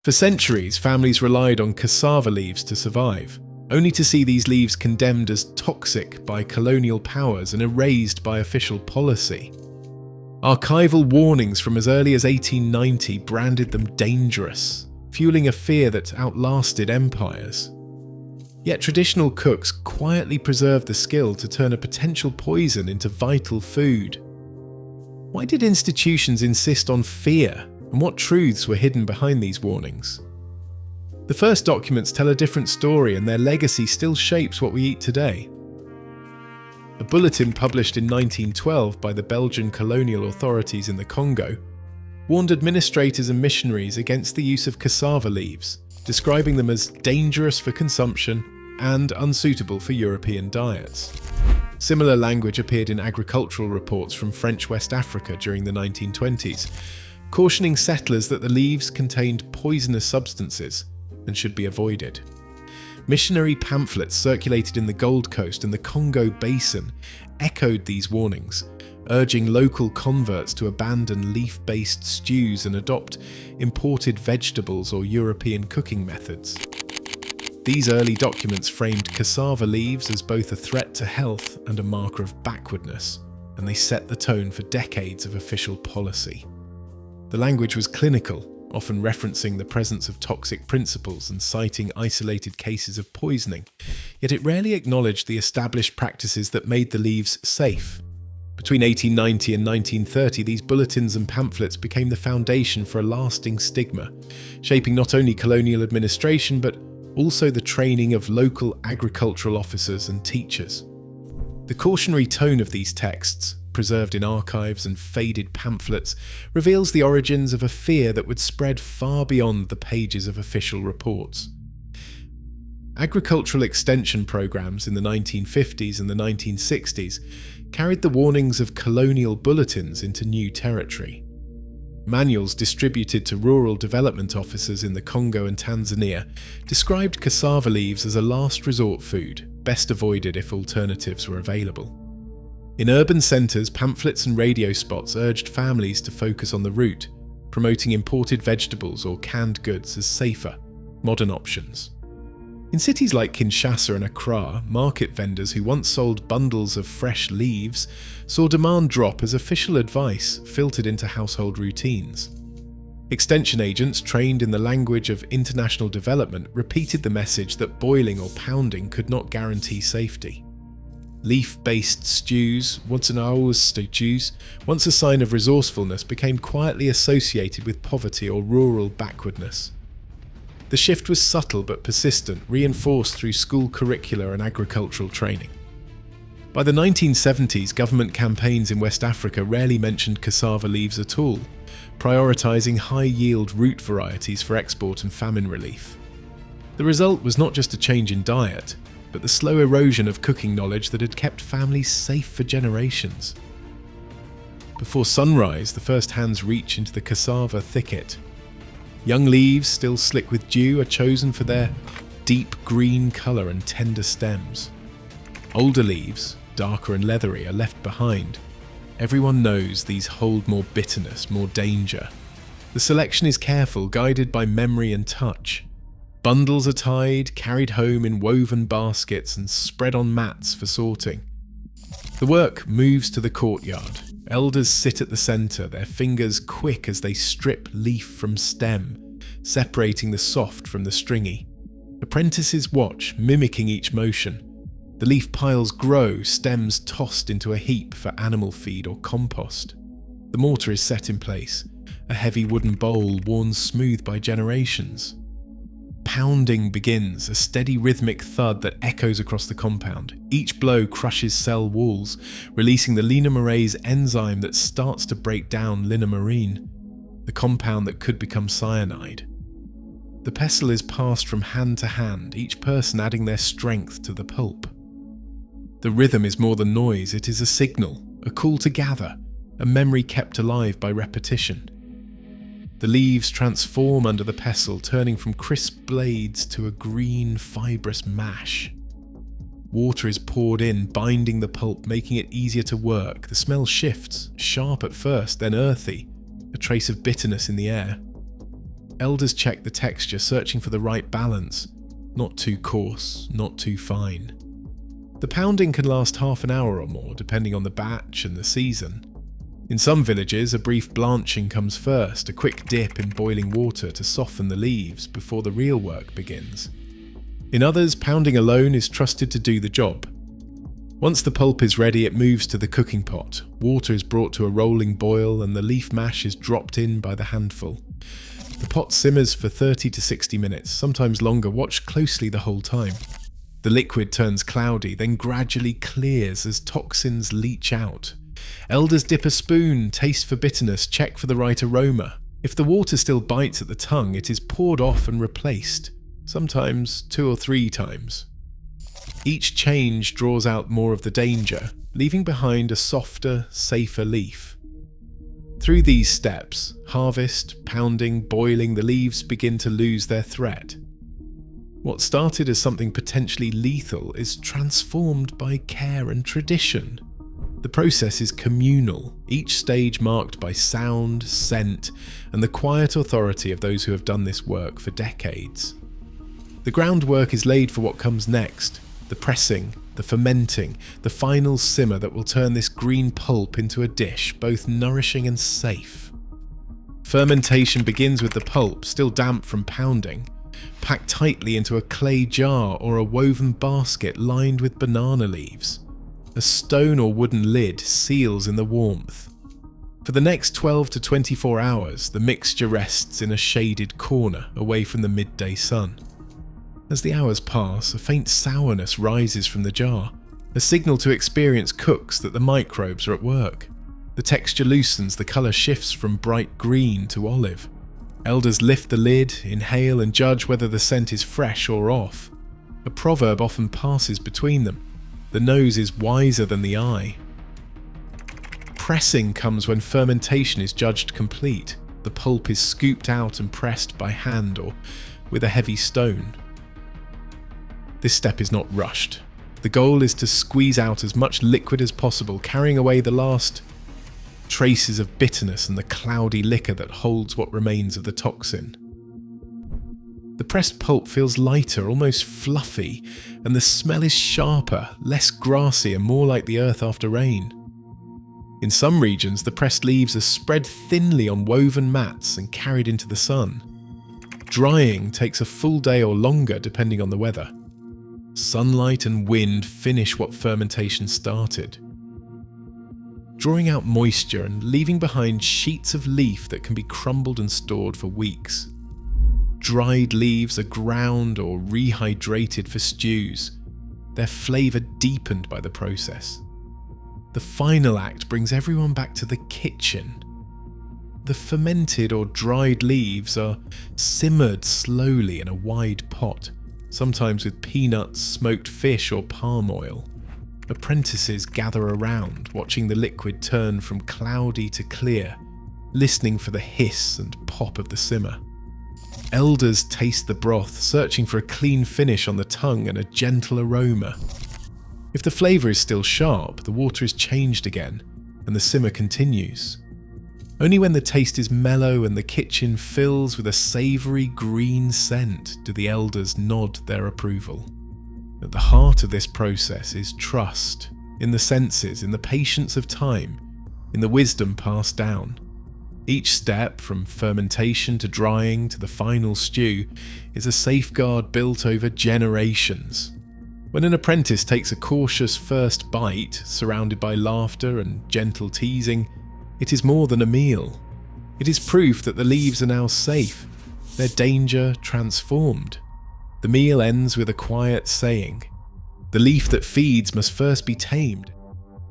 For centuries, families relied on cassava leaves to survive, only to see these leaves condemned as toxic by colonial powers and erased by official policy. Archival warnings from as early as 1890 branded them dangerous, fueling a fear that outlasted empires. Yet traditional cooks quietly preserved the skill to turn a potential poison into vital food. Why did institutions insist on fear, and what truths were hidden behind these warnings? The first documents tell a different story, and their legacy still shapes what we eat today. A bulletin published in 1912 by the Belgian colonial authorities in the Congo warned administrators and missionaries against the use of cassava leaves, describing them as dangerous for consumption and unsuitable for European diets. Similar language appeared in agricultural reports from French West Africa during the 1920s, cautioning settlers that the leaves contained poisonous substances and should be avoided. Missionary pamphlets circulated in the Gold Coast and the Congo Basin echoed these warnings, urging local converts to abandon leaf-based stews and adopt imported vegetables or European cooking methods. These early documents framed cassava leaves as both a threat to health and a marker of backwardness, and they set the tone for decades of official policy. The language was clinical, often referencing the presence of toxic principles and citing isolated cases of poisoning, yet it rarely acknowledged the established practices that made the leaves safe. Between 1890 and 1930, these bulletins and pamphlets became the foundation for a lasting stigma, shaping not only colonial administration but also the training of local agricultural officers and teachers. The cautionary tone of these texts, preserved in archives and faded pamphlets, reveals the origins of a fear that would spread far beyond the pages of official reports. Agricultural extension programs in the 1950s and the 1960s carried the warnings of colonial bulletins into new territory. Manuals distributed to rural development officers in the Congo and Tanzania described cassava leaves as a last resort food, best avoided if alternatives were available. In urban centres, pamphlets and radio spots urged families to focus on the root, promoting imported vegetables or canned goods as safer, modern options. In cities like Kinshasa and Accra, market vendors who once sold bundles of fresh leaves saw demand drop as official advice filtered into household routines. Extension agents trained in the language of international development repeated the message that boiling or pounding could not guarantee safety. Leaf-based stews, once a sign of resourcefulness, became quietly associated with poverty or rural backwardness. The shift was subtle but persistent, reinforced through school curricula and agricultural training. By the 1970s, government campaigns in West Africa rarely mentioned cassava leaves at all, prioritising high-yield root varieties for export and famine relief. The result was not just a change in diet, but the slow erosion of cooking knowledge that had kept families safe for generations. Before sunrise, the first hands reach into the cassava thicket. Young leaves, still slick with dew, are chosen for their deep green colour and tender stems. Older leaves, darker and leathery, are left behind. Everyone knows these hold more bitterness, more danger. The selection is careful, guided by memory and touch. Bundles are tied, carried home in woven baskets and spread on mats for sorting. The work moves to the courtyard. Elders sit at the centre, their fingers quick as they strip leaf from stem, separating the soft from the stringy. Apprentices watch, mimicking each motion. The leaf piles grow, stems tossed into a heap for animal feed or compost. The mortar is set in place, a heavy wooden bowl worn smooth by generations. Pounding begins, a steady rhythmic thud that echoes across the compound. Each blow crushes cell walls, releasing the linamarease enzyme that starts to break down linamarine, the compound that could become cyanide. The pestle is passed from hand to hand, each person adding their strength to the pulp. The rhythm is more than noise, it is a signal, a call to gather, a memory kept alive by repetition. The leaves transform under the pestle, turning from crisp blades to a green, fibrous mash. Water is poured in, binding the pulp, making it easier to work. The smell shifts, sharp at first, then earthy, a trace of bitterness in the air. elders check the texture, searching for the right balance. Not too coarse, not too fine. The pounding can last half an hour or more, depending on the batch and the season. In some villages, a brief blanching comes first, a quick dip in boiling water to soften the leaves before the real work begins. In others, pounding alone is trusted to do the job. Once the pulp is ready, it moves to the cooking pot. Water is brought to a rolling boil and the leaf mash is dropped in by the handful. The pot simmers for 30 to 60 minutes, sometimes longer. Watch closely the whole time. The liquid turns cloudy, then gradually clears as toxins leach out. Elders dip a spoon, taste for bitterness, check for the right aroma. If the water still bites at the tongue, it is poured off and replaced, sometimes 2 or 3 times. Each change draws out more of the danger, leaving behind a softer, safer leaf. Through these steps, harvest, pounding, boiling, the leaves begin to lose their threat. What started as something potentially lethal is transformed by care and tradition. The process is communal, each stage marked by sound, scent, and the quiet authority of those who have done this work for decades. The groundwork is laid for what comes next, the pressing, the fermenting, the final simmer that will turn this green pulp into a dish both nourishing and safe. Fermentation begins with the pulp, still damp from pounding, packed tightly into a clay jar or a woven basket lined with banana leaves. A stone or wooden lid seals in the warmth. For the next 12 to 24 hours, the mixture rests in a shaded corner away from the midday sun. As the hours pass, a faint sourness rises from the jar, a signal to experienced cooks that the microbes are at work. The texture loosens, the colour shifts from bright green to olive. Elders lift the lid, inhale and judge whether the scent is fresh or off. A proverb often passes between them: the nose is wiser than the eye. Pressing comes when fermentation is judged complete. The pulp is scooped out and pressed by hand or with a heavy stone. This step is not rushed. The goal is to squeeze out as much liquid as possible, carrying away the last traces of bitterness and the cloudy liquor that holds what remains of the toxin. The pressed pulp feels lighter, almost fluffy, and the smell is sharper, less grassy and more like the earth after rain. In some regions, the pressed leaves are spread thinly on woven mats and carried into the sun. Drying takes a full day or longer depending on the weather. Sunlight and wind finish what fermentation started, drawing out moisture and leaving behind sheets of leaf that can be crumbled and stored for weeks. Dried leaves are ground or rehydrated for stews, their flavour deepened by the process. The final act brings everyone back to the kitchen. The fermented or dried leaves are simmered slowly in a wide pot, sometimes with peanuts, smoked fish or palm oil. Apprentices gather around, watching the liquid turn from cloudy to clear, listening for the hiss and pop of the simmer. Elders taste the broth, searching for a clean finish on the tongue and a gentle aroma. If the flavour is still sharp, the water is changed again, and the simmer continues. Only when the taste is mellow and the kitchen fills with a savoury green scent do the elders nod their approval. At the heart of this process is trust, in the senses, in the patience of time, in the wisdom passed down. Each step, from fermentation to drying to the final stew, is a safeguard built over generations. When an apprentice takes a cautious first bite, surrounded by laughter and gentle teasing, it is more than a meal. It is proof that the leaves are now safe, their danger transformed. The meal ends with a quiet saying: "The leaf that feeds must first be tamed."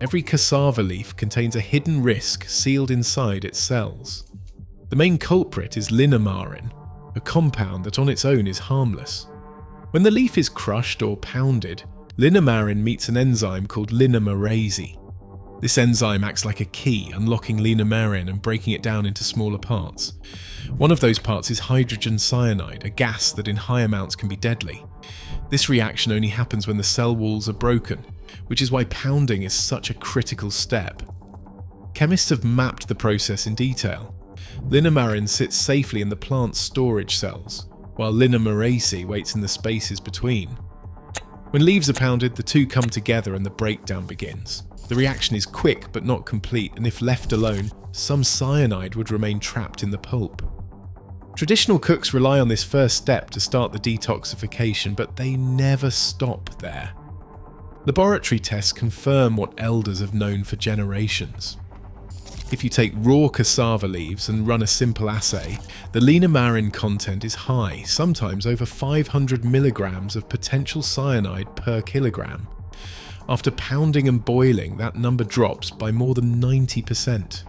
Every cassava leaf contains a hidden risk sealed inside its cells. The main culprit is linnamarin, a compound that on its own is harmless. When the leaf is crushed or pounded, linnamarin meets an enzyme called linnamarase. This enzyme acts like a key, unlocking linnamarin and breaking it down into smaller parts. One of those parts is hydrogen cyanide, a gas that in high amounts can be deadly. This reaction only happens when the cell walls are broken, which is why pounding is such a critical step. Chemists have mapped the process in detail. Linamarin sits safely in the plant's storage cells, while Linameraceae waits in the spaces between. When leaves are pounded, the two come together and the breakdown begins. The reaction is quick but not complete, and if left alone, some cyanide would remain trapped in the pulp. Traditional cooks rely on this first step to start the detoxification, but they never stop there. Laboratory tests confirm what elders have known for generations. If you take raw cassava leaves and run a simple assay, the linamarin content is high, sometimes over 500 milligrams of potential cyanide per kilogram. After pounding and boiling, that number drops by more than 90%.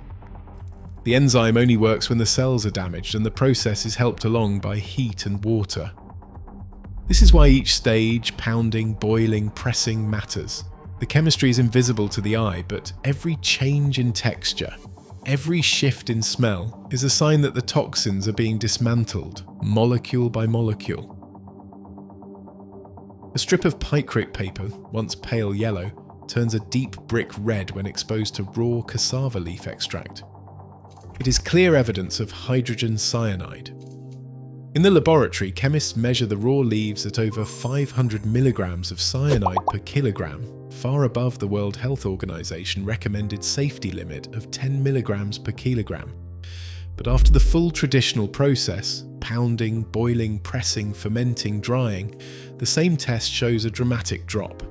The enzyme only works when the cells are damaged, and the process is helped along by heat and water. This is why each stage, pounding, boiling, pressing, matters. The chemistry is invisible to the eye, but every change in texture, every shift in smell, is a sign that the toxins are being dismantled, molecule by molecule. A strip of picric paper, once pale yellow, turns a deep brick red when exposed to raw cassava leaf extract. It is clear evidence of hydrogen cyanide. In the laboratory, chemists measure the raw leaves at over 500 milligrams of cyanide per kilogram, far above the World Health Organization recommended safety limit of 10 milligrams per kilogram. But after the full traditional process, pounding, boiling, pressing, fermenting, drying, the same test shows a dramatic drop.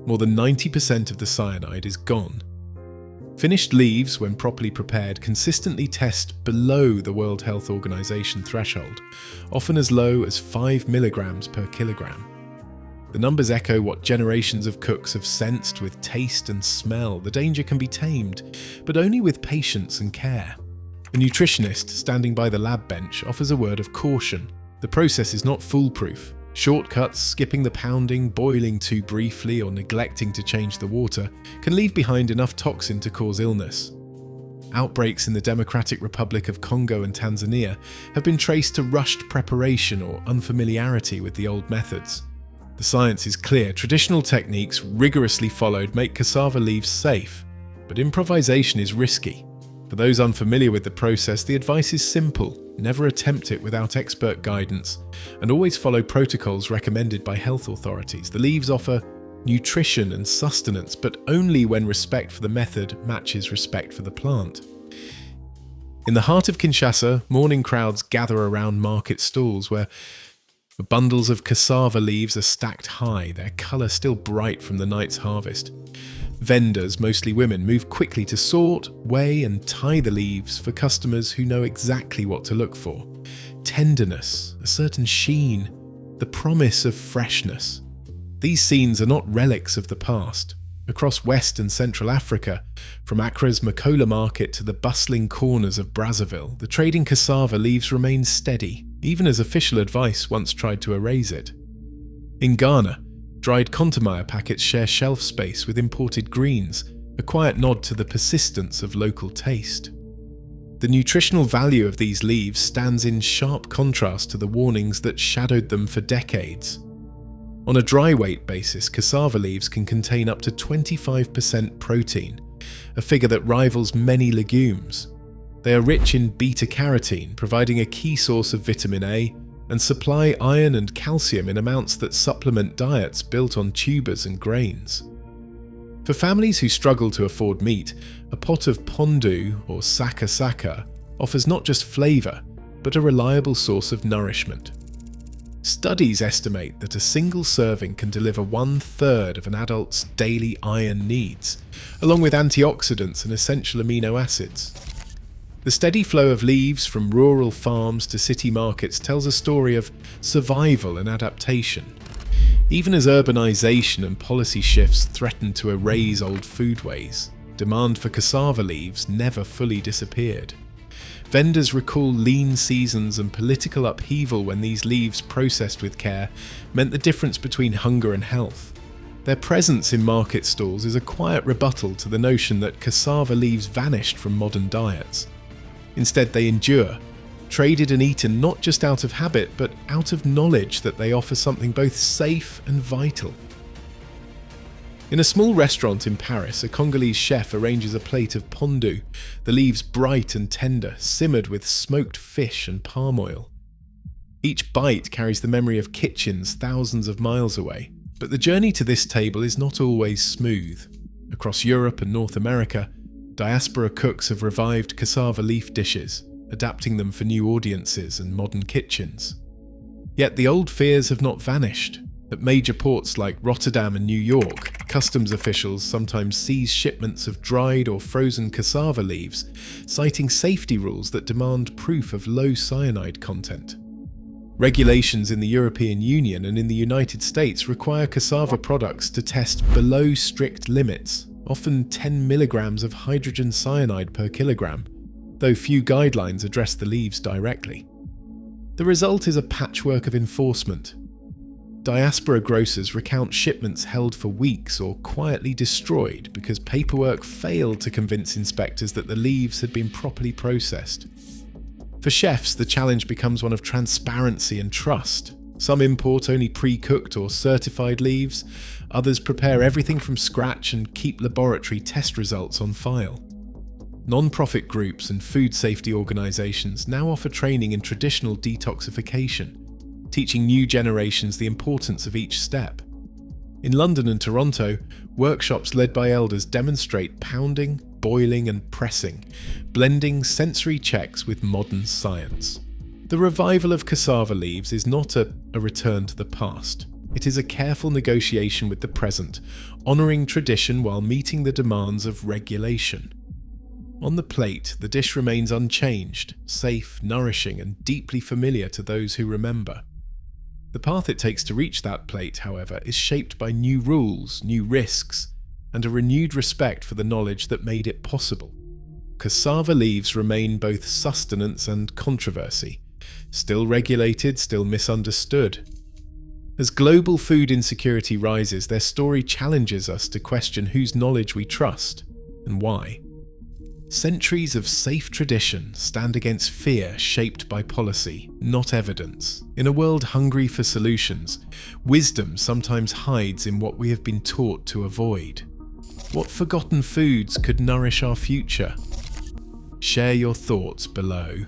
More than 90% of the cyanide is gone. Finished leaves, when properly prepared, consistently test below the World Health Organization threshold, often as low as 5 milligrams per kilogram. The numbers echo what generations of cooks have sensed with taste and smell. The danger can be tamed, but only with patience and care. A nutritionist standing by the lab bench offers a word of caution. The process is not foolproof. Shortcuts, skipping the pounding, boiling too briefly, or neglecting to change the water can leave behind enough toxin to cause illness. Outbreaks in the Democratic Republic of Congo and Tanzania have been traced to rushed preparation or unfamiliarity with the old methods. The science is clear. Traditional techniques, rigorously followed, make cassava leaves safe, but improvisation is risky. For those unfamiliar with the process, the advice is simple. Never attempt it without expert guidance, and always follow protocols recommended by health authorities. The leaves offer nutrition and sustenance, but only when respect for the method matches respect for the plant. In the heart of Kinshasa, morning crowds gather around market stalls where bundles of cassava leaves are stacked high, their colour still bright from the night's harvest. Vendors, mostly women, move quickly to sort, weigh and tie the leaves for customers who know exactly what to look for. Tenderness, a certain sheen, the promise of freshness. These scenes are not relics of the past. Across West and Central Africa, from Accra's Makola market to the bustling corners of Brazzaville, the trading cassava leaves remain steady, even as official advice once tried to erase it. In Ghana, dried kontomire packets share shelf space with imported greens, a quiet nod to the persistence of local taste. The nutritional value of these leaves stands in sharp contrast to the warnings that shadowed them for decades. On a dry weight basis, cassava leaves can contain up to 25% protein, a figure that rivals many legumes. They are rich in beta-carotene, providing a key source of vitamin A, and supply iron and calcium in amounts that supplement diets built on tubers and grains. For families who struggle to afford meat, a pot of pondu, or saka, offers not just flavour, but a reliable source of nourishment. Studies estimate that a single serving can deliver 1/3 of an adult's daily iron needs, along with antioxidants and essential amino acids. The steady flow of leaves from rural farms to city markets tells a story of survival and adaptation. Even as urbanization and policy shifts threatened to erase old foodways, demand for cassava leaves never fully disappeared. Vendors recall lean seasons and political upheaval when these leaves, processed with care, meant the difference between hunger and health. Their presence in market stalls is a quiet rebuttal to the notion that cassava leaves vanished from modern diets. Instead, they endure, traded and eaten not just out of habit, but out of knowledge that they offer something both safe and vital. In a small restaurant in Paris, a Congolese chef arranges a plate of pondu, the leaves bright and tender, simmered with smoked fish and palm oil. Each bite carries the memory of kitchens thousands of miles away. But the journey to this table is not always smooth. Across Europe and North America, diaspora cooks have revived cassava leaf dishes, adapting them for new audiences and modern kitchens. Yet the old fears have not vanished. At major ports like Rotterdam and New York, customs officials sometimes seize shipments of dried or frozen cassava leaves, citing safety rules that demand proof of low cyanide content. Regulations in the European Union and in the United States require cassava products to test below strict limits, often 10 milligrams of hydrogen cyanide per kilogram, though few guidelines address the leaves directly. The result is a patchwork of enforcement. Diaspora grocers recount shipments held for weeks or quietly destroyed because paperwork failed to convince inspectors that the leaves had been properly processed. For chefs, the challenge becomes one of transparency and trust. Some import only pre-cooked or certified leaves, others prepare everything from scratch and keep laboratory test results on file. Non-profit groups and food safety organisations now offer training in traditional detoxification, teaching new generations the importance of each step. In London and Toronto, workshops led by elders demonstrate pounding, boiling and pressing, blending sensory checks with modern science. The revival of cassava leaves is not a return to the past. It is a careful negotiation with the present, honouring tradition while meeting the demands of regulation. On the plate, the dish remains unchanged, safe, nourishing and deeply familiar to those who remember. The path it takes to reach that plate, however, is shaped by new rules, new risks, and a renewed respect for the knowledge that made it possible. Cassava leaves remain both sustenance and controversy, still regulated, still misunderstood. As global food insecurity rises, their story challenges us to question whose knowledge we trust and why. Centuries of safe tradition stand against fear shaped by policy, not evidence. In a world hungry for solutions, wisdom sometimes hides in what we have been taught to avoid. What forgotten foods could nourish our future? Share your thoughts below.